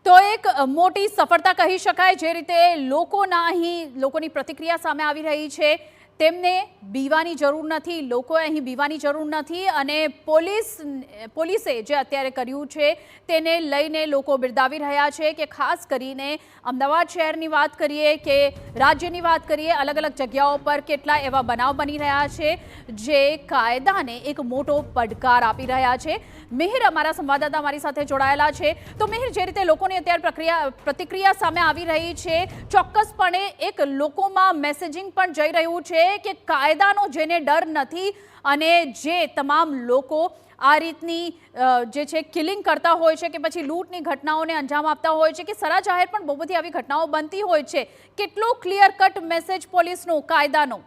તો એક મોટી સફળતા કહી શકાય જે રીતે લોકોની પ્રતિક્રિયા સામે આવી રહી છે તેમને બીવાની જરૂર નથી લોકોએ અહીં બીવાની જરૂર નથી અને પોલીસે જે અત્યારે કર્યું છે તેને લઈને લોકો બિરદાવી રહ્યા છે કે ખાસ કરીને અમદાવાદ શહેરની વાત કરીએ કે રાજ્યની વાત કરીએ અલગ અલગ જગ્યાઓ પર કેટલા એવા બનાવ બની રહ્યા છે જે કાયદાને એક મોટો પડકાર આપી રહ્યા છે। મિહિર અમારા સંવાદદાતા અમારી સાથે જોડાયેલા છે તો મિહિર જે રીતે લોકોની અત્યારે પ્રતિક્રિયા સામે આવી રહી છે ચોક્કસપણે એક લોકોમાં મેસેજિંગ પણ જઈ રહ્યું છે કે કાયદાનો જેને ડર નથી અને જે તમામ લોકો આ રીતની જે છે કિલિંગ કરતા હોય છે કે પછી લૂંટની ઘટનાઓને અંજામ આપતા હોય છે કે સરા જાહેર પણ બહુ બધી આવી ઘટનાઓ બનતી હોય છે કેટલો ક્લિયર કટ મેસેજ પોલીસનો કાયદાનો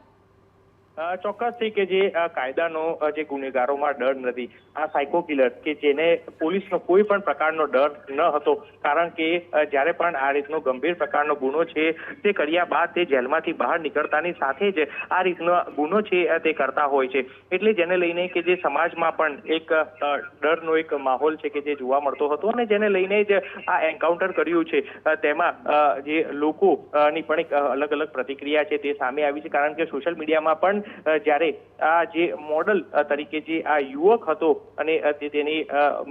ચોક્કસથી કે જે કાયદાનો જે ગુનેગારોમાં ડર નથી આ સાયકો કિલર કે જેને પોલીસનો કોઈ પણ પ્રકારનો ડર ન હતો કારણ કે જ્યારે પણ આ રીતનો ગંભીર પ્રકારનો ગુનો છે તે કર્યા બાદ તે જેલમાંથી બહાર નીકળતાની સાથે જ આ રીતનો ગુનો છે તે કરતા હોય છે એટલે જેને લઈને કે જે સમાજમાં પણ એક ડરનો એક માહોલ છે કે જે જોવા મળતો હતો અને જેને લઈને જ આ એન્કાઉન્ટર કર્યું છે તેમાં જે લોકોની પણ એક અલગ અલગ પ્રતિક્રિયા છે તે સામે આવી છે કારણ કે સોશિયલ મીડિયામાં પણ જ્યારે આ જે મોડલ તરીકે જે આ યુવક હતો અને તેની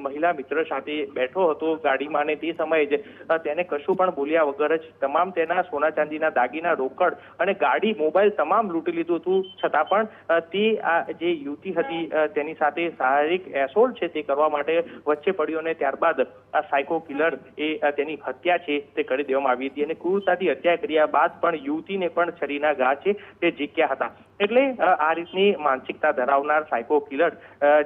મહિલા મિત્ર સાથે બેઠો હતો ગાડીમાં અને તે સમયે જ તેને કશું પણ બોલ્યા વગર જ તમામ તેના સોના ચાંદીના દાગીના રોકડ અને ગાડી મોબાઈલ તમામ લૂંટી લીધું હતું છતાં પણ તે આ જે યુવતી હતી તેની સાથે શારીરિક એસોલ્ટ છે તે કરવા માટે વચ્ચે પડ્યો અને ત્યારબાદ આ સાયકો કિલર એ તેની હત્યા છે તે કરી દેવામાં આવી હતી અને ક્રૂરતાથી હત્યા કર્યા બાદ પણ યુવતીને પણ છરીના ઘા છે તે ઝીક્યા હતા એટલે આ રીતની માનસિકતા ધરાવનાર સાયકો કિલર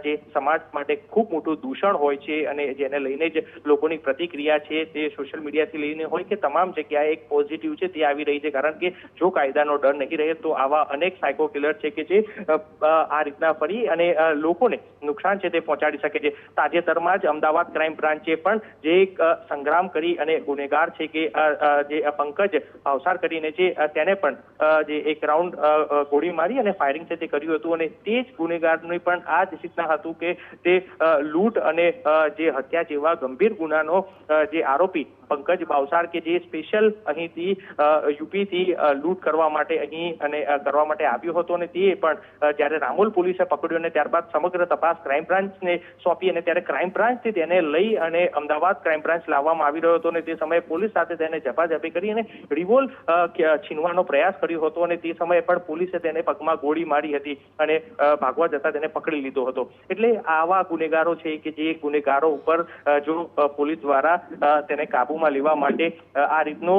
જે સમાજ માટે ખૂબ મોટું દૂષણ હોય છે અને જેને લઈને જ લોકોની પ્રતિક્રિયા છે તે સોશિયલ મીડિયાથી લઈને હોય કે તમામ જગ્યાએ એક પોઝિટિવ છે તે આવી રહી છે કારણ કે જો કાયદાનો ડર નહીં રહે તો આવા અનેક સાયકો કિલર છે કે જે આ રીતના ફરી અને લોકોને નુકસાન છે તે પહોંચાડી શકે છે। તાજેતરમાં જ અમદાવાદ ક્રાઇમ બ્રાન્ચે પણ જે એક સંગ્રામ કરી અને ગુનેગાર છે કે જે પંકજ ભાવસાર કરીને છે તેને પણ જે એક રાઉન્ડ ગોળી મારી અને ફાયરિંગ છે તે કર્યું હતું અને તે જ ગુનેગારની પણ આ જ રીતના હતું કે તે લૂંટ અને જે હત્યા જેવા ગંભીર ગુનાનો જે આરોપી પંકજ ભાવસાર કે જે સ્પેશિયલ અહીંથી યુપીથી લૂંટ કરવા માટે અહીં અને કરવા માટે આવ્યો હતો અને તે પણ જ્યારે રામોલ પોલીસે પકડ્યો અને ત્યારબાદ સમગ્ર તપાસ ક્રાઇમ બ્રાન્ચને સોંપી અને ત્યારે ક્રાઇમ બ્રાન્ચથી તેને લઈ અને અમદાવાદ ક્રાઇમ બ્રાન્ચ લાવવામાં આવી રહ્યો હતો અને તે સમયે પોલીસ સાથે તેને ઝપાઝપી કરી અને રિવોલ્વ છીનવાનો પ્રયાસ કર્યો હતો અને તે સમયે પણ પોલીસે તેને પગમાં ગોળી મારી હતી અને ભાગવા જતા તેને પકડી લીધો હતો એટલે આવા ગુનેગારો છે કે જે ગુનેગારો ઉપર જો પોલીસ દ્વારા તેને કાબૂમાં લેવા માટે આ રીતનો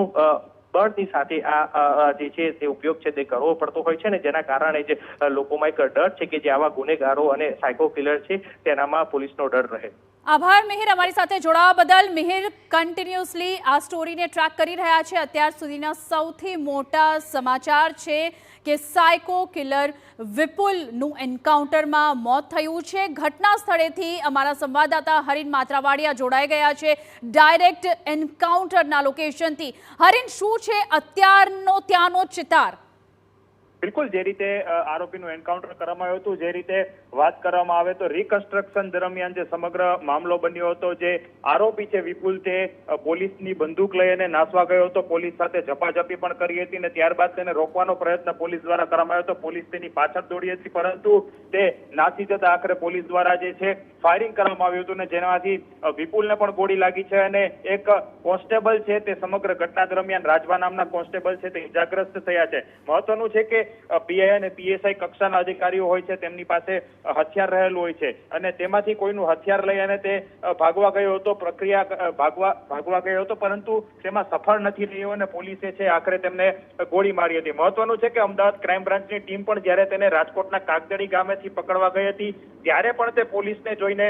બળની સાથે આ જે છે તે ઉપયોગ છે તે કરવો પડતો હોય છે ને જેના કારણે જ લોકોમાં એક ડર છે કે જે આવા ગુનેગારો અને સાયકો કિલર છે તેનામાં પોલીસનો ડર રહે। આભાર મિહિર અમારી સાથે જોડાવા બદલ। મિહિર કન્ટિન્યુઅસલી આ સ્ટોરીને ટ્રેક કરી રહ્યા છે અત્યાર સુધીના સૌથી મોટા સમાચાર છે કે સાયકો કિલર વિપુલનું એન્કાઉન્ટરમાં મોત થયું છે। ઘટના સ્થળેથી અમારા સંવાદદાતા હરીન માત્રાવાડિયા જોડાઈ ગયા છે ડાયરેક્ટ એન્કાઉન્ટરના લોકેશનથી। હરીન શું છે અત્યારનો ત્યાંનો ચિતાર? બિલકુલ જે રીતે આરોપીનું એન્કાઉન્ટર કરવામાં આવ્યું હતું જે રીતે વાત કરવામાં આવે તો રિકન્સ્ટ્રક્શન દરમિયાન જે સમગ્ર મામલો બન્યો હતો જે આરોપી છે વિપુલ તે પોલીસની બંદૂક લઈ અને નાસવા ગયો હતો પોલીસ સાથે ઝપાઝપી પણ કરી હતી અને ત્યારબાદ તેને રોકવાનો પ્રયત્ન પોલીસ દ્વારા કરવામાં આવ્યો હતો પોલીસ તેની પાછળ દોડી હતી પરંતુ તે નાસી જતા આખરે પોલીસ દ્વારા જે છે ફાયરિંગ કરવામાં આવ્યું હતું અને જેનાથી વિપુલને પણ ગોળી લાગી છે અને એક કોન્સ્ટેબલ છે તે સમગ્ર ઘટના દરમિયાન રાજવા નામના કોન્સ્ટેબલ છે તે ઇજાગ્રસ્ત થયા છે। મહત્વનું છે કે પીઆઈ અને પીએસઆઈ કક્ષાના અધિકારીઓ હોય છે તેમની પાસે હથિયાર રહેલું હોય છે અને તેમાંથી કોઈનું હથિયાર લઈ અને તે ભાગવા ગયો હતો ભાગવા ગયો હતો પરંતુ તેમાં સફળ નથી રહ્યો અને પોલીસે છે આખરે તેમને ગોળી મારી હતી। મહત્વનું છે કે અમદાવાદ ક્રાઇમ બ્રાન્ચની ટીમ પણ જ્યારે તેને રાજકોટના કાગદડી ગામેથી પકડવા ગઈ હતી ત્યારે પણ તે પોલીસને જોઈને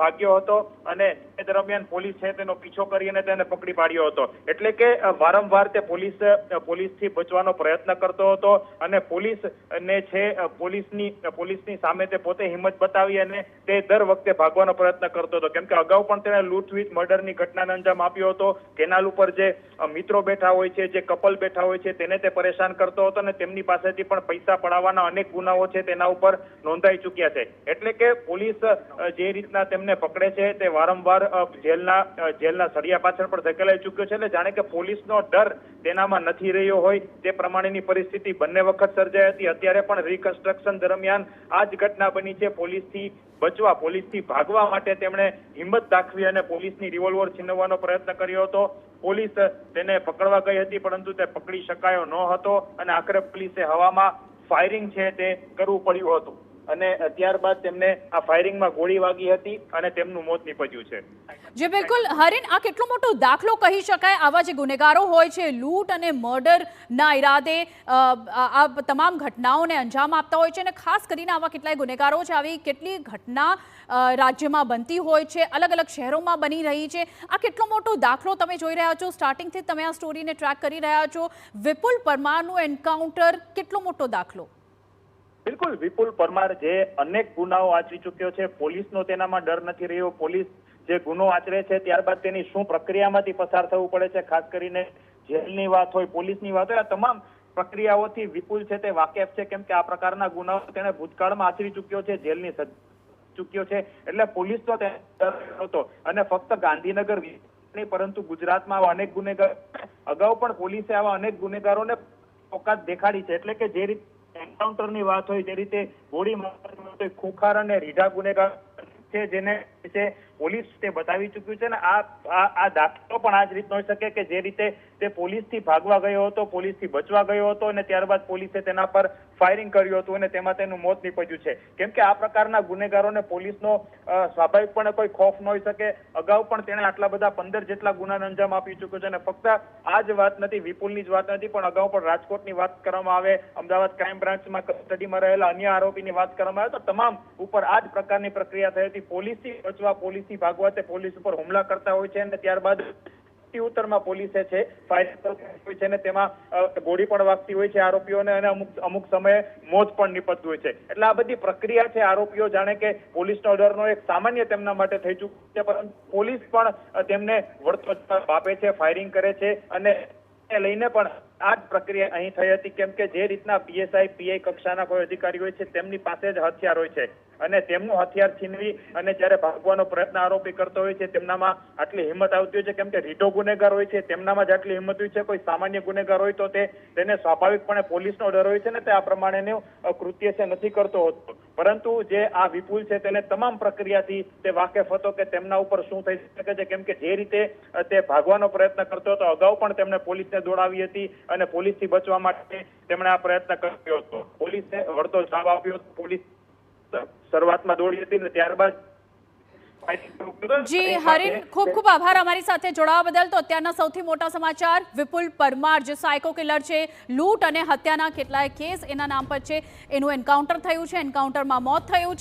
ભાગ્યો હતો અને તે દરમિયાન પોલીસ છે તેનો પીછો કરી અને તેને પકડી પાડ્યો હતો એટલે કે વારંવાર તે પોલીસથી બચવાનો પ્રયત્ન કરતો હતો અને અને પોલીસને છે પોલીસની સામે તે પોતે હિંમત બતાવી અને તે દર વખતે ભાગવાનો પ્રયત્ન કરતો હતો, કેમ કે અગાઉ પણ તેણે લૂંટ મર્ડરની ઘટનાને અંજામ આપ્યો હતો. કેનાલ ઉપર જે મિત્રો બેઠા હોય છે, જે કપલ બેઠા હોય છે, તેને તે પરેશાન કરતો હતો અને તેમની પાસેથી પણ પૈસા પડાવવાના અનેક ગુનાઓ છે તેના ઉપર નોંધાઈ ચૂક્યા છે. એટલે કે પોલીસ જે રીતના તેમને પકડે છે તે વારંવાર જેલના સળિયા પાછળ પણ ધકેલાઈ ચૂક્યો છે. એટલે જાણે કે પોલીસનો ડર તેનામાં નથી રહ્યો હોય તે પ્રમાણેની પરિસ્થિતિ બંને વખત સર્જાઈ હતી. અત્યારે પણ રિકન્સ્ટ્રક્શન દરમિયાન આ જ ઘટના બની છે. પોલીસથી ભાગવા માટે તેમણે હિંમત દાખવી અને પોલીસની રિવોલ્વર છીનવવાનો પ્રયત્ન કર્યો હતો. પોલીસ તેને પકડવા ગઈ હતી, પરંતુ તે પકડી શકાયો ન હતો અને આખરે પોલીસે હવામાં ફાયરિંગ છે તે કરવું પડ્યું હતું અને ત્યારબાદ તેમને આ ફાયરિંગમાં ગોળી વાગી હતી અને તેમનું મોત નીપજ્યું છે. જે બિલકુલ હરીન, આ કેટલો મોટો દાખલો કહી શકાય. આવા જે ગુનેગારો હોય છે, લૂંટ અને મર્ડરના ઈરાદે આ તમામ ઘટનાઓને અંજામ આપતા હોય છે અને ખાસ કરીને આવા કેટલાય ગુનેગારો છે, આવી કેટલી ઘટના રાજ્યમાં બનતી હોય છે, અલગ અલગ શહેરોમાં બની રહી છે. આ કેટલો મોટો દાખલો તમે જોઈ રહ્યા છો. સ્ટાર્ટિંગથી તમે આ સ્ટોરીને ટ્રેક કરી રહ્યા છો. વિપુલ પરમારનું એન્કાઉન્ટર કેટલો મોટો દાખલો? બિલકુલ, વિપુલ પરમાર જે અનેક ગુનાઓ આચરી ચૂક્યો છે, પોલીસનો તેનામાં ડર નથી રહ્યો. પોલીસ જે ગુનો આચરે છે ત્યારબાદ તેની શું પ્રક્રિયામાંથી પસાર થવું પડે છે, ખાસ કરીને જેલની વાત હોય, પોલીસની વાત હોય, આ તમામ પ્રક્રિયાઓથી વિપુલ છે તે વાકેફ છે, કેમ કે આ પ્રકારના ગુનાઓ તેણે ભૂતકાળમાં આચરી ચૂક્યો છે, જેલની ચૂક્યો છે. એટલે પોલીસનો તે ડર હતો અને ફક્ત ગાંધીનગર નહીં પરંતુ ગુજરાતમાં આવા અનેક ગુનેગાર અગાઉ પણ પોલીસે આવા અનેક ગુનેગારોને ઓકાત દેખાડી છે. એટલે કે જે રીતે એન્કાઉન્ટરની વાત હોય, જે રીતે ગોળી મારવાની વાત હોય, ખૂંખાર અને રીઢા ગુનેગાર છે જેને પોલીસ તે બતાવી ચૂક્યું છે ને આ દાખલો પણ આ જ રીતનો હોઈ શકે કે જે રીતે તે પોલીસથી ભાગવા ગયો હતો, પોલીસથી બચવા ગયો હતો અને ત્યારબાદ પોલીસે તેના પર ફાયરિંગ કર્યું હતું અને તેમાં તેનું મોત નીપજ્યું છે. કેમ કે આ પ્રકારના ગુનેગારોને પોલીસનો સ્વાભાવિકપણે કોઈ ખોફ ન હોઈ શકે. અગાઉ પણ તેણે આટલા બધા 15 જેટલા ગુનાને અંજામ આપી ચૂક્યો છે અને ફક્ત આ જ વાત નથી, વિપુલની જ વાત નથી, પણ અગાઉ પણ રાજકોટની વાત કરવામાં આવે, અમદાવાદ ક્રાઇમ બ્રાન્ચમાં કસ્ટડીમાં રહેલા અન્ય આરોપીની વાત કરવામાં આવે તો તમામ ઉપર આ જ પ્રકારની પ્રક્રિયા થઈ હતી. પોલીસથી બચવા, પોલીસથી ભાગવા તે પોલીસ ઉપર હુમલા કરતા હોય છે અને ત્યારબાદ ઉત્તરમાં પોલીસે છે ફાયરિંગ હોય છે અને તેમાં ગોળી પણ વાગતી હોય છે આરોપીઓને અને અમુક સમયે મોત પણ નીપજતું હોય છે. એટલે આ બધી પ્રક્રિયા છે. આરોપીઓ જાણે કે પોલીસનો ડરનો એક સામાન્ય તેમના માટે થઈ ચૂક્યો છે, પરંતુ પોલીસ પણ તેમને વળતો જવાબ આપે છે, ફાયરિંગ કરે છે અને લઈને પણ આ જ પ્રક્રિયા અહીં થઈ હતી. કેમ કે જે રીતના પીએસઆઈ, પીઆઈ કક્ષાના કોઈ અધિકારી હોય છે તેમની પાસે જ હથિયાર હોય છે અને તેમનું હથિયાર છીનવી અને જ્યારે ભાગવાનો પ્રયત્ન આરોપી કરતો હોય છે તેમનામાં આટલી હિંમત આવતી હોય છે. કેમ કે રીઢો ગુનેગાર હોય છે તેમનામાં જ આટલી હિંમત હોય છે. કોઈ સામાન્ય ગુનેગાર હોય તો તેને સ્વાભાવિકપણે પોલીસનો ડર હોય છે ને તે આ પ્રમાણેનું કૃત્ય છે નથી કરતો હોતો. પરંતુ જે આ વિપુલ છે તેને તમામ પ્રક્રિયાથી તે વાકેફ હતો કે તેમના ઉપર શું થઈ શકે છે. કેમ કે જે રીતે તે ભાગવાનો પ્રયત્ન કરતો હતો અગાઉ પણ તેમને પોલીસને દોડાવી હતી અને પોલીસથી બચવા માટે તેમણે આ પ્રયત્ન કર્યો હતો. પોલીસે વળતો જવાબ આપ્યો. પોલીસ શરૂઆતમાં દોડી હતી ને ત્યારબાદ જી હરીન, ખૂબ ખૂબ આભાર અમારી સાથે જોડાવા બદલ. તો અત્યારના સૌથી મોટા સમાચાર, વિપુલ પરમાર જે સાયકો કિલર છે, લૂંટ અને હત્યાના કેટલાય કેસ એના નામ પર છે, એનું એન્કાઉન્ટર થયું છે, એન્કાઉન્ટરમાં મોત થયું છે.